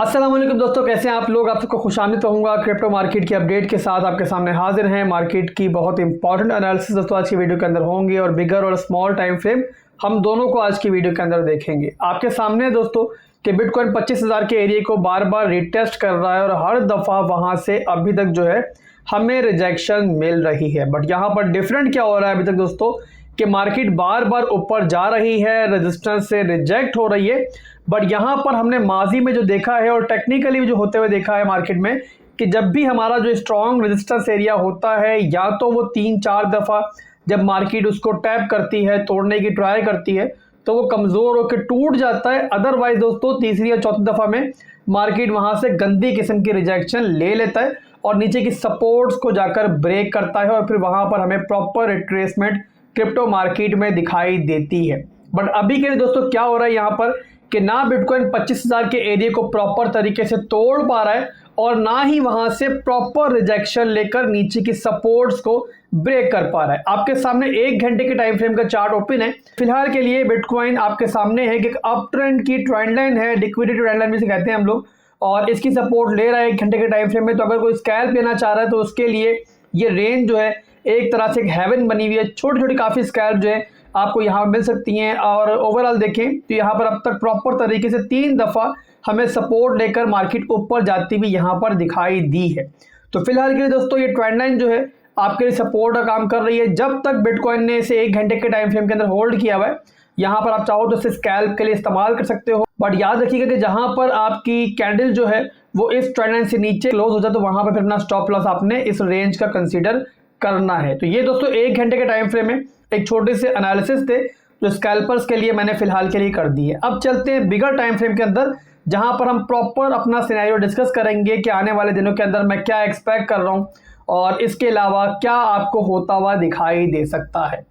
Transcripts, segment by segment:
अस्सलाम वालेकुम दोस्तों, कैसे हैं आप लोग। आप सबको खुशामदीद कहूँगा। क्रिप्टो मार्केट की अपडेट के साथ आपके सामने हाजिर हैं। मार्केट की बहुत इंपॉर्टेंट एनालिसिस दोस्तों आज की वीडियो के अंदर होंगे और बिगर और स्मॉल टाइम फ्रेम हम दोनों को आज की वीडियो के अंदर देखेंगे। आपके सामने दोस्तों कि बिटकॉइन 25,000 के एरिया को बार बार रिटेस्ट कर रहा है और हर दफ़ा वहाँ से अभी तक जो है हमें रिजेक्शन मिल रही है। बट यहाँ पर डिफरेंट क्या हो रहा है अभी तक दोस्तों कि मार्केट बार बार ऊपर जा रही है, रेजिस्टेंस से रिजेक्ट हो रही है। बट यहाँ पर हमने माजी में जो देखा है और टेक्निकली भी जो होते हुए देखा है मार्केट में कि जब भी हमारा जो स्ट्रॉन्ग रेजिस्टेंस एरिया होता है या तो वो 3-4 दफ़ा जब मार्केट उसको टैप करती है, तोड़ने की ट्राई करती है तो वो कमज़ोर होकर टूट जाता है। अदरवाइज दोस्तों तीसरी या चौथी दफ़ा में मार्केट वहाँ से गंदी किस्म की रिजेक्शन ले लेता है और नीचे की सपोर्ट्स को जाकर ब्रेक करता है और फिर वहाँ पर हमें प्रॉपर रिट्रेसमेंट क्रिप्टो मार्केट में दिखाई देती है। बट अभी के लिए दोस्तों क्या हो रहा है यहाँ पर कि ना बिटकॉइन 25,000 के एरिया को प्रॉपर तरीके से तोड़ पा रहा है और ना ही वहां से प्रॉपर रिजेक्शन लेकर नीचे की सपोर्ट्स को ब्रेक कर पा रहा है। आपके सामने 1 घंटे के टाइम फ्रेम का चार्ट ओपन है। फिलहाल के लिए बिटकॉइन आपके सामने है कि अप ट्रेंड की ट्रेंड लाइन है, लिक्विडिटी ट्रेंड लाइन भी से कहते हैं हम लोग, और इसकी सपोर्ट ले रहा है 1 घंटे के टाइम फ्रेम में। तो अगर कोई स्कैल्प लेना चाह रहा है तो उसके लिए ये रेंज जो है एक तरह से एक हेवन बनी हुई है। छोटी छोटी काफ़ी स्कैल्प जो है आपको यहाँ मिल सकती हैं। और ओवरऑल देखें तो यहाँ पर अब तक प्रॉपर तरीके से 3 दफ़ा हमें सपोर्ट लेकर मार्केट ऊपर जाती हुई यहाँ पर दिखाई दी है। तो फिलहाल के लिए दोस्तों ये ट्रेंड लाइन जो है आपके लिए सपोर्ट का काम कर रही है। जब तक बिटकॉइन ने इसे 1 घंटे के टाइम फ्रेम के अंदर होल्ड किया हुआ है, यहाँ पर आप चाहो तो इसे स्कैल्प के लिए इस्तेमाल कर सकते हो। बट याद रखिएगा कि जहाँ पर आपकी कैंडल जो है वो इस ट्रेंड लाइन से नीचे क्लोज हो जाए तो वहाँ पर फिर अपना स्टॉप लॉस आपने इस रेंज का कंसिडर करना है। तो ये दोस्तों 1 घंटे के टाइम फ्रेम में एक छोटे से एनालिसिस थे जो स्कैल्पर्स के लिए मैंने फिलहाल के लिए कर दी है। अब चलते हैं बिगर टाइम फ्रेम के अंदर जहां पर हम प्रॉपर अपना सिनेरियो डिस्कस करेंगे कि आने वाले दिनों के अंदर मैं क्या एक्सपेक्ट कर रहा हूं और इसके अलावा क्या आपको होता हुआ दिखाई दे सकता है।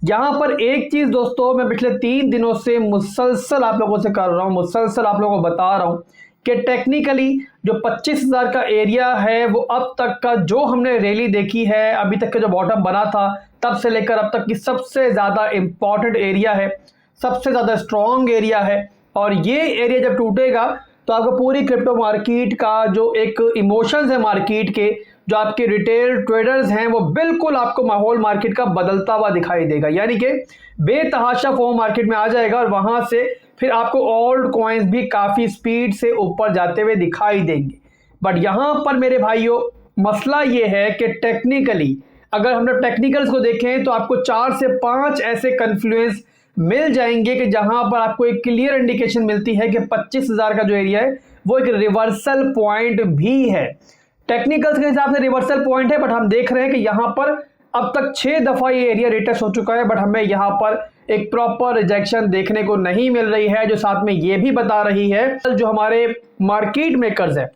यहाँ पर एक चीज़ दोस्तों मैं पिछले 3 दिनों से मुसलसल आप लोगों से कर रहा हूँ, मुसलसल आप लोगों को बता रहा हूँ कि टेक्निकली जो 25,000 का एरिया है वो अब तक का जो हमने रैली देखी है, अभी तक का जो बॉटम बना था तब से लेकर अब तक की सबसे ज़्यादा इम्पॉर्टेंट एरिया है, सबसे ज़्यादा स्ट्रॉन्ग एरिया है। और ये एरिया जब टूटेगा तो आपको पूरी क्रिप्टो मार्केट का जो एक इमोशंस है मार्केट के, जो आपके रिटेल ट्रेडर्स हैं, वो बिल्कुल आपको माहौल मार्केट का बदलता हुआ दिखाई देगा। यानी कि बेतहाशा फॉर्म मार्केट में आ जाएगा और वहाँ से फिर आपको ओल्ड कॉइन्स भी काफ़ी स्पीड से ऊपर जाते हुए दिखाई देंगे। बट यहाँ पर मेरे भाइयों मसला ये है कि टेक्निकली अगर हम लोग टेक्निकल्स को देखें तो आपको 4 से 5 ऐसे कन्फ्लुएंस मिल जाएंगे कि जहां पर आपको एक क्लियर इंडिकेशन मिलती है कि 25,000 का जो एरिया है वो एक रिवर्सल पॉइंट भी है। टेक्निकल्स के हिसाब से रिवर्सल पॉइंट है, बट हम देख रहे हैं कि यहाँ पर अब तक 6 दफ़ा ये एरिया रिटेस्ट हो चुका है, बट हमें यहाँ पर एक प्रॉपर रिजेक्शन देखने को नहीं मिल रही है। जो साथ में ये भी बता रही है जो हमारे मार्केट मेकर्स है,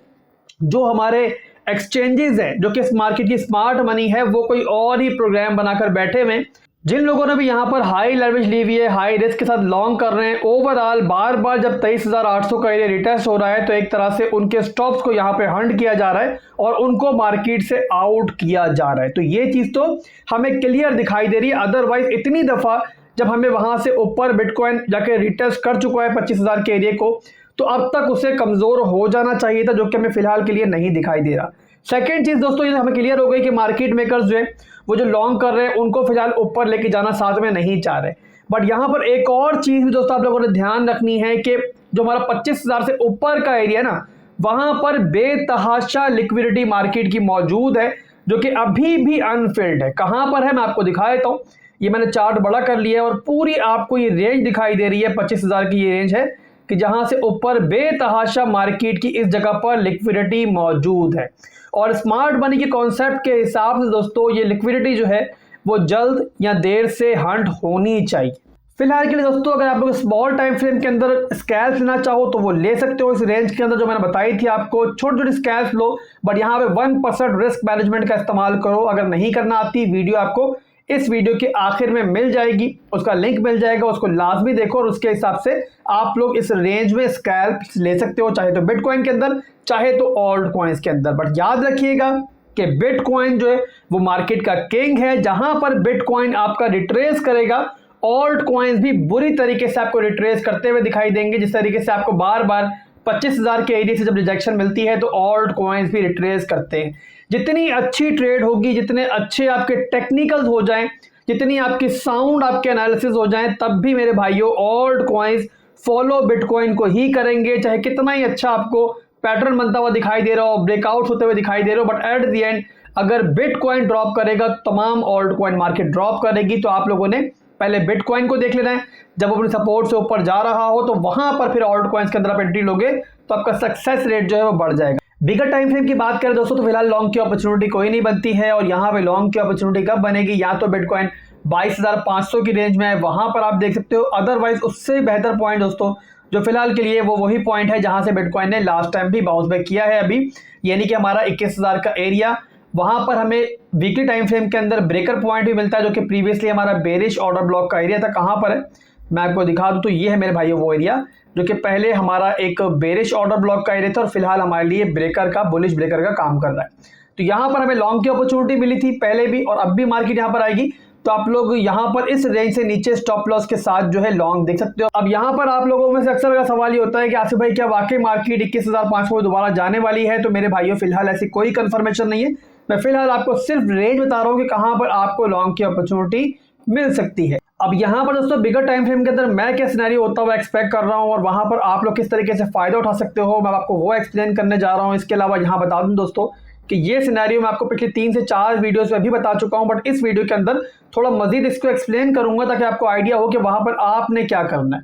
जो हमारे एक्सचेंजेस है, जो कि मार्केट की स्मार्ट मनी है, वो कोई और ही प्रोग्राम बनाकर बैठे हुए। जिन लोगों ने भी यहाँ पर हाई लेवरेज ली हुई है, हाई रिस्क के साथ लॉन्ग कर रहे हैं, ओवरऑल बार बार जब 23,800 का एरिया रिटेस्ट हो रहा है तो एक तरह से उनके स्टॉप्स को यहाँ पे हंट किया जा रहा है और उनको मार्केट से आउट किया जा रहा है। तो ये चीज़ तो हमें क्लियर दिखाई दे रही है। अदरवाइज इतनी दफ़ा जब हमें वहाँ से ऊपर बिटकॉइन जाके रिटेस्ट कर चुका है 25,000 के एरिया को, तो अब तक उसे कमज़ोर हो जाना चाहिए था, जो कि हमें फिलहाल के लिए नहीं दिखाई दे रहा। सेकेंड चीज़ दोस्तों ये हमें क्लियर हो गई कि मार्केट मेकर्स जो है वो जो लॉन्ग कर रहे हैं उनको फिलहाल ऊपर लेके जाना साथ में नहीं चाह रहे। बट यहाँ पर एक और चीज़ भी दोस्तों आप लोगों ने ध्यान रखनी है कि जो हमारा 25,000 से ऊपर का एरिया ना, वहाँ पर बेतहाशा लिक्विडिटी मार्केट की मौजूद है जो कि अभी भी अनफिल्ड है। कहाँ पर है मैं आपको दिखा देता हूँ। ये मैंने चार्ट बड़ा कर लिया है और पूरी आपको ये रेंज दिखाई दे रही है। 25,000 की ये रेंज है कि जहां से ऊपर बेतहाशा मार्केट की इस जगह पर लिक्विडिटी मौजूद है। और स्मार्ट मनी के कॉन्सेप्ट के हिसाब से दोस्तों ये लिक्विडिटी जो है वो जल्द या देर से हंट होनी चाहिए। फिलहाल के लिए दोस्तों अगर आप लोग स्मॉल टाइम फ्रेम के अंदर स्कैल्प लेना चाहो तो वो ले सकते हो। इस रेंज के अंदर जो मैंने बताई थी आपको छोटी छोटी स्कैल्प लो, बट यहाँ पे 1% रिस्क मैनेजमेंट का इस्तेमाल करो। अगर नहीं करना आती, वीडियो आपको इस वीडियो के आखिर में मिल जाएगी, उसका लिंक मिल जाएगा, उसको लाजमी देखो और उसके हिसाब से आप लोग इस रेंज में स्कैल्प ले सकते हो, चाहे तो बिटकॉइन के अंदर चाहे तो ओल्ड कॉइन्स के अंदर। बट याद रखिएगा कि बिटकॉइन जो है वो मार्केट का किंग है। जहां पर बिटकॉइन आपका रिट्रेस करेगा, ओल्ड कॉइन्स भी बुरी तरीके से आपको रिट्रेस करते हुए दिखाई देंगे। जिस तरीके से आपको बार बार 25,000 के एरिया से जब रिजेक्शन मिलती है तो ऑल्ट कॉइन्स भी रिट्रेस करते हैं। जितनी अच्छी ट्रेड होगी, जितने अच्छे आपके टेक्निकल्स हो जाएं, जितनी आपकी साउंड आपके एनालिसिस हो जाएं, तब भी मेरे भाइयों ऑल्ट कॉइन्स फॉलो बिटकॉइन को ही करेंगे। चाहे कितना ही अच्छा आपको पैटर्न बनता हुआ दिखाई दे रहा हो, ब्रेकआउट होते हुए दिखाई दे रहे हो, बट एट द एंड अगर बिटकॉइन ड्रॉप करेगा तमाम ऑल्ट कॉइन मार्केट ड्रॉप करेगी। तो आप लोगों ने पहले बिटकॉइन को देख लेना है, जब अपने सपोर्ट से ऊपर जा रहा हो तो वहां पर फिर ऑल्ट कॉइन्स के अंदर आप एंट्री लोगे तो आपका सक्सेस रेट जो है वो बढ़ जाएगा। बिगर टाइम फ्रेम की बात करें दोस्तों तो फिलहाल लॉन्ग की अपॉर्चुनिटी कोई नहीं बनती है, और यहाँ पे लॉन्ग की अपॉर्चुनिटी कब बनेगी, या तो बिटकॉइन 22,500 की रेंज में है, वहां पर आप देख सकते हो। अदरवाइज उससे बेहतर पॉइंट दोस्तों जो फिलहाल के लिए वो वही पॉइंट है जहां से बिटकॉइन ने लास्ट टाइम भी बाउंस बैक किया है अभी, यानी कि हमारा 21,000 का एरिया। वहां पर हमें वीकली टाइम फ्रेम के अंदर ब्रेकर पॉइंट भी मिलता है, जो कि प्रीवियसली हमारा बेरिश ऑर्डर ब्लॉक का एरिया था। कहां पर है मैं आपको दिखा दूं, तो ये है मेरे भाइयों वो एरिया जो कि पहले हमारा एक बेरिश ऑर्डर ब्लॉक का एरिया था और फिलहाल हमारे लिए ब्रेकर का, बुलिश ब्रेकर का काम कर रहा है। तो यहाँ पर हमें लॉन्ग की अपॉर्चुनिटी मिली थी पहले भी, और अब भी मार्केट यहाँ पर आएगी तो आप लोग यहाँ पर इस रेंज से नीचे स्टॉप लॉस के साथ जो है लॉन्ग देख सकते हो। अब यहाँ पर आप लोगों में से अक्सर का सवाल ये होता है कि आसिफ भाई क्या वाकई मार्केट 21,500 में दोबारा जाने वाली है? तो मेरे भाइयों फिलहाल ऐसी कोई कंफर्मेशन नहीं है, मैं फिलहाल आपको सिर्फ रेंज बता रहा हूँ कि कहाँ पर आपको लॉन्ग की अपॉर्चुनिटी मिल सकती है। अब यहाँ पर दोस्तों बिगर टाइम फ्रेम के अंदर मैं क्या सिनेरियो होता हुआ एक्सपेक्ट कर रहा हूँ और वहां पर आप लोग किस तरीके से फायदा उठा सकते हो, मैं आपको वो एक्सप्लेन करने जा रहा हूँ। इसके अलावा यहाँ बता दूं दोस्तों कि ये सिनेरियो मैं आपको पिछले 3 से 4 वीडियोस में भी बता चुका हूं, बट इस वीडियो के अंदर थोड़ा मजीद इसको एक्सप्लेन करूंगा ताकि आपको आइडिया हो कि वहां पर आपने क्या करना है।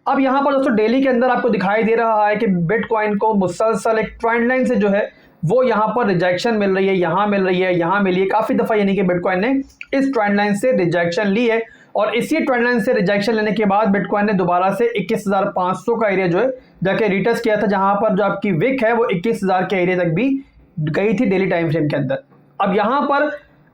अब यहाँ पर दोस्तों डेली के अंदर आपको दिखाई दे रहा है कि बिटकॉइन को मुसलसल एक ट्रेंड लाइन से जो है वो यहाँ पर रिजेक्शन मिल रही है, यहाँ मिल रही है, यहाँ मिली है काफी दफा, यानी कि बिटकॉइन ने इस ट्रेंड लाइन से रिजेक्शन ली है। और इसी ट्रेंड लाइन से रिजेक्शन लेने के बाद बिटकॉइन ने दोबारा से 21,500 का एरिया जो है जाके रिटेस्ट किया था, जहां पर जो आपकी विक है वो 21,000 के एरिया तक भी गई थी डेली टाइम फ्रेम के अंदर। अब यहां पर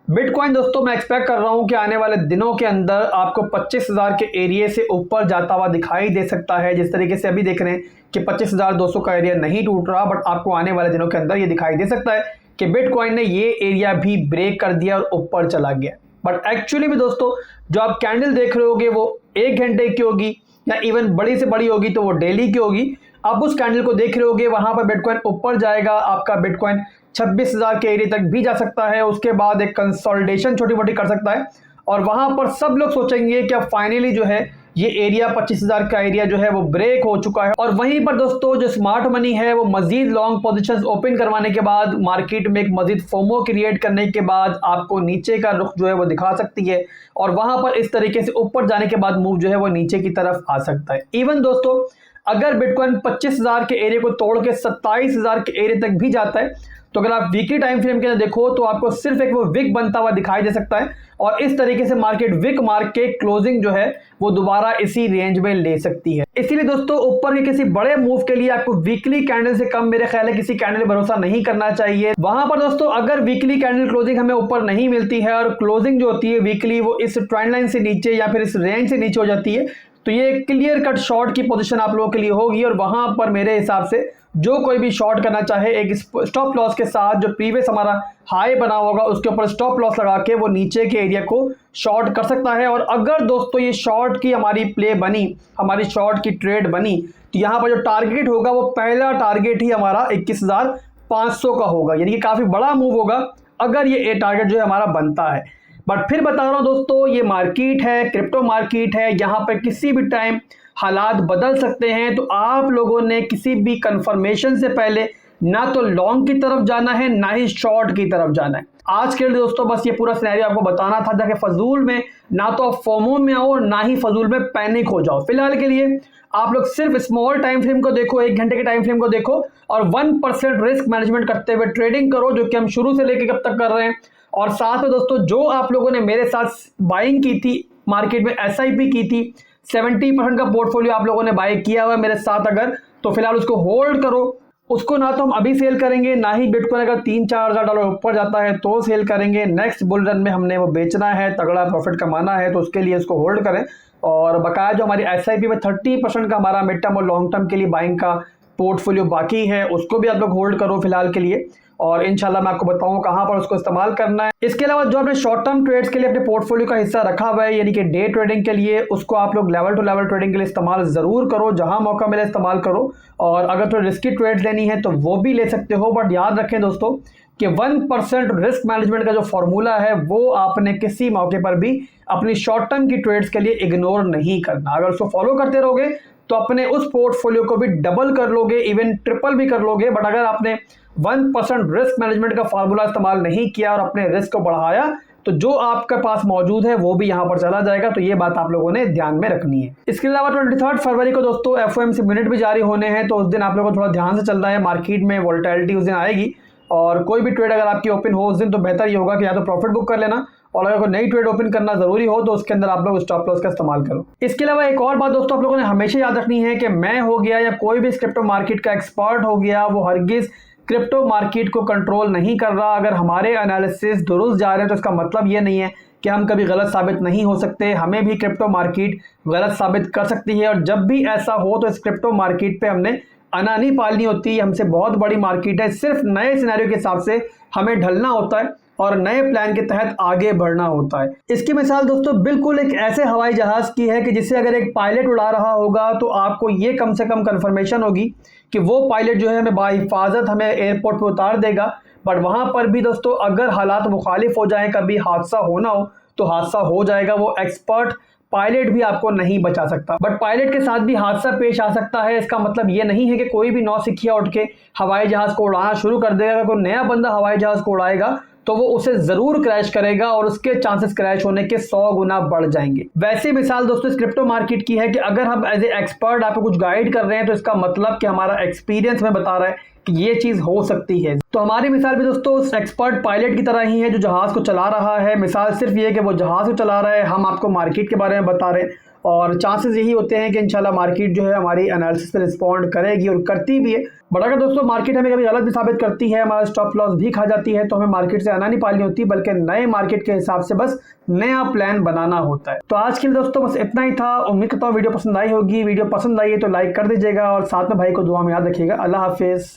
बिटकॉइन दोस्तों मैं एक्सपेक्ट कर रहा हूं कि आने वाले दिनों के अंदर आपको 25,000 के एरिया से ऊपर जाता हुआ दिखाई दे सकता है। जिस तरीके से अभी देख रहे हैं कि 25,200 का एरिया नहीं टूट रहा, बट आपको आने वाले दिनों के अंदर ये दिखाई दे सकता है कि बिटकॉइन ने ये एरिया भी ब्रेक कर दिया और ऊपर चला गया। बट एक्चुअली भी दोस्तों जो आप कैंडल देख रहे होगे वो 1 घंटे की होगी या इवन बड़ी से बड़ी होगी तो वो डेली की होगी। आप उस कैंडल को देख रहे होगे, वहां पर बिटकॉइन ऊपर जाएगा, आपका बिटकॉइन 26,000 के एरिया तक भी जा सकता है, उसके बाद एक कंसोलिडेशन छोटी मोटी कर सकता है और वहां पर सब लोग सोचेंगे कि अब फाइनली जो है ये एरिया 25,000 का एरिया जो है वो ब्रेक हो चुका है। और वहीं पर दोस्तों जो स्मार्ट मनी है वो मजीद लॉन्ग पोजीशंस ओपन करवाने के बाद, मार्केट में एक मजीद फोमो क्रिएट करने के बाद आपको नीचे का रुख जो है वो दिखा सकती है और वहां पर इस तरीके से ऊपर जाने के बाद मूव जो है वो नीचे की तरफ आ सकता है। इवन दोस्तों अगर बिटकॉइन 25,000 के एरिया को तोड़ के 27,000 के एरिया तक भी जाता है तो अगर आप वीकली टाइम फ्रेम के अंदर देखो तो आपको सिर्फ एक वो विक बनता हुआ दिखाई दे सकता है और इस तरीके से मार्केट विक मार्क के क्लोजिंग जो है वो दोबारा इसी रेंज में ले सकती है। इसीलिए दोस्तों ऊपर के किसी बड़े मूव के लिए आपको वीकली कैंडल से कम मेरे ख्याल है किसी कैंडल पर भरोसा नहीं करना चाहिए। वहां पर दोस्तों अगर वीकली कैंडल क्लोजिंग हमें ऊपर नहीं मिलती है और क्लोजिंग जो होती है वीकली वो इस ट्रेंड लाइन से नीचे या फिर इस रेंज से नीचे हो जाती है तो ये क्लियर कट शॉर्ट की पोजीशन आप लोगों के लिए होगी और वहां पर मेरे हिसाब से जो कोई भी शॉर्ट करना चाहे एक स्टॉप लॉस के साथ जो प्रीवियस हमारा हाई बना होगा उसके ऊपर स्टॉप लॉस लगा के वो नीचे के एरिया को शॉर्ट कर सकता है। और अगर दोस्तों ये शॉर्ट की हमारी प्ले बनी, हमारी शॉर्ट की ट्रेड बनी तो यहाँ पर जो टारगेट होगा वो पहला टारगेट ही हमारा 21,500 का होगा, यानी कि काफी बड़ा मूव होगा अगर ये टारगेट जो है हमारा बनता है। बट फिर बता रहा हूं दोस्तों ये मार्केट है, क्रिप्टो मार्केट है, यहाँ पर किसी भी टाइम हालात बदल सकते हैं। तो आप लोगों ने किसी भी कंफर्मेशन से पहले ना तो लॉन्ग की तरफ जाना है ना ही शॉर्ट की तरफ जाना है। आज के लिए दोस्तों बस ये पूरा सिनेरियो आपको बताना था ताकि फजूल में ना तो आप फोमो में आओ ना ही फजूल में पैनिक हो जाओ। फिलहाल के लिए आप लोग सिर्फ स्मॉल टाइम फ्रेम को देखो, 1 घंटे के टाइम फ्रेम को देखो और 1% रिस्क मैनेजमेंट करते हुए ट्रेडिंग करो, जो कि हम शुरू से लेकर कब तक कर रहे हैं। और साथ में दोस्तों जो आप लोगों ने मेरे साथ बाइंग की थी मार्केट में, SIP की थी, 70% का पोर्टफोलियो आप लोगों ने बाय किया हुआ है मेरे साथ, अगर तो फिलहाल उसको होल्ड करो। उसको ना तो हम अभी सेल करेंगे ना ही बिटकॉइन अगर 3-4 हज़ार डॉलर ऊपर जाता है तो सेल करेंगे। नेक्स्ट बुल रन में हमने वो बेचना है, तगड़ा प्रॉफिट कमाना है, तो उसके लिए उसको होल्ड करें। और बकाया जो हमारी SIP में 30% का हमारा मिड टर्म और लॉन्ग टर्म के लिए बाइंग का पोर्टफोलियो बाकी है उसको भी आप लोग होल्ड करो फिलहाल के लिए। और इंशाल्लाह मैं आपको बताऊंगा कहां पर उसको इस्तेमाल करना है। इसके अलावा जो आपने शॉर्ट टर्म ट्रेड्स के लिए अपने पोर्टफोलियो का हिस्सा रखा हुआ है यानी कि डे ट्रेडिंग के लिए, उसको आप लोग लेवल टू लेवल ट्रेडिंग के लिए इस्तेमाल जरूर करो, जहां मौका मिले इस्तेमाल करो। और अगर तो रिस्की ट्रेड्स लेनी है तो वो भी ले सकते हो, बट याद रखें दोस्तों कि 1% रिस्क मैनेजमेंट का जो फॉर्मूला है वो आपने किसी मौके पर भी अपनी शॉर्ट टर्म की ट्रेड्स के लिए इग्नोर नहीं करना। अगर उसको फॉलो करते रहोगे तो अपने उस पोर्टफोलियो को भी डबल कर लोगे, इवन ट्रिपल भी कर लोगे। बट अगर आपने 1% रिस्क मैनेजमेंट का फार्मूला इस्तेमाल नहीं किया और अपने रिस्क को बढ़ाया तो जो आपके पास मौजूद है वो भी यहां पर चला जाएगा। तो ये बात आप लोगों ने ध्यान में रखनी है। इसके अलावा 23 फरवरी को दोस्तों FOMC मिनट भी जारी होने हैं, तो उस दिन आप लोगों को थोड़ा ध्यान से चलना है। मार्केट में वोलेटिलिटी उस दिन आएगी और कोई भी ट्रेड अगर आपकी ओपन हो उस दिन तो बेहतर ये होगा कि या तो प्रॉफिट बुक कर लेना, और अगर कोई नई ट्रेड ओपन करना जरूरी हो तो उसके अंदर आप लोग स्टॉप लॉस का इस्तेमाल करो। इसके अलावा एक और बात दोस्तों आप लोगों ने हमेशा याद रखनी है कि मैं हो गया या कोई भी क्रिप्टो मार्केट का एक्सपर्ट हो गया, वो हरगिज क्रिप्टो मार्केट को कंट्रोल नहीं कर रहा। अगर हमारे एनालिसिस दुरुस्त जा रहे हैं तो इसका मतलब ये नहीं है कि हम कभी गलत साबित नहीं हो सकते। हमें भी क्रिप्टो मार्केट गलत साबित कर सकती है, और जब भी ऐसा हो तो इस क्रिप्टो मार्केट पे हमने अना नहीं पालनी होती। हमसे बहुत बड़ी मार्केट है, सिर्फ नए सिनेरियो के हिसाब से हमें ढलना होता है और नए प्लान के तहत आगे बढ़ना होता है। इसकी मिसाल दोस्तों बिल्कुल एक ऐसे हवाई जहाज की है कि जिसे अगर एक पायलट उड़ा रहा होगा तो आपको ये कम से कम कंफर्मेशन होगी कि वो पायलट जो है हमें बाहिफाजत हमें एयरपोर्ट पे उतार देगा। बट वहां पर भी दोस्तों अगर हालात मुखालिफ हो जाए, कभी हादसा होना हो तो हादसा हो जाएगा, वो एक्सपर्ट पायलट भी आपको नहीं बचा सकता। बट पायलट के साथ भी हादसा पेश आ सकता है। इसका मतलब ये नहीं है कि कोई भी नौसिखिया उठ के हवाई जहाज को उड़ाना शुरू कर देगा। अगर कोई नया बंदा हवाई जहाज को उड़ाएगा तो वो उसे जरूर क्रैश करेगा और उसके चांसेस क्रैश होने के 100 गुना बढ़ जाएंगे। वैसे मिसाल दोस्तों इस क्रिप्टो मार्केट की है कि अगर हम एज ए एक्सपर्ट आपको कुछ गाइड कर रहे हैं तो इसका मतलब कि हमारा एक्सपीरियंस में बता रहा है कि ये चीज हो सकती है। तो हमारी मिसाल भी दोस्तों उस एक्सपर्ट पायलट की तरह ही है जो जहाज को चला रहा है। मिसाल सिर्फ ये है कि वो जहाज को चला रहा है, हम आपको मार्केट के बारे में बता रहे हैं, और चांसेस यही होते हैं कि इंशाल्लाह मार्केट जो है हमारी एनालिसिस पे रिस्पॉन्ड करेगी और करती भी है। बट अगर दोस्तों मार्केट हमें कभी गलत भी साबित करती है, हमारा स्टॉप लॉस भी खा जाती है, तो हमें मार्केट से आना नहीं पालनी होती, बल्कि नए मार्केट के हिसाब से बस नया प्लान बनाना होता है। तो आज के लिए दोस्तों बस इतना ही था। उम्मीद करता हूँ वीडियो पसंद आई होगी। वीडियो पसंद आई है तो लाइक कर दीजिएगा और साथ में भाई को दुआ में याद रखिएगा। अल्लाह हाफिज।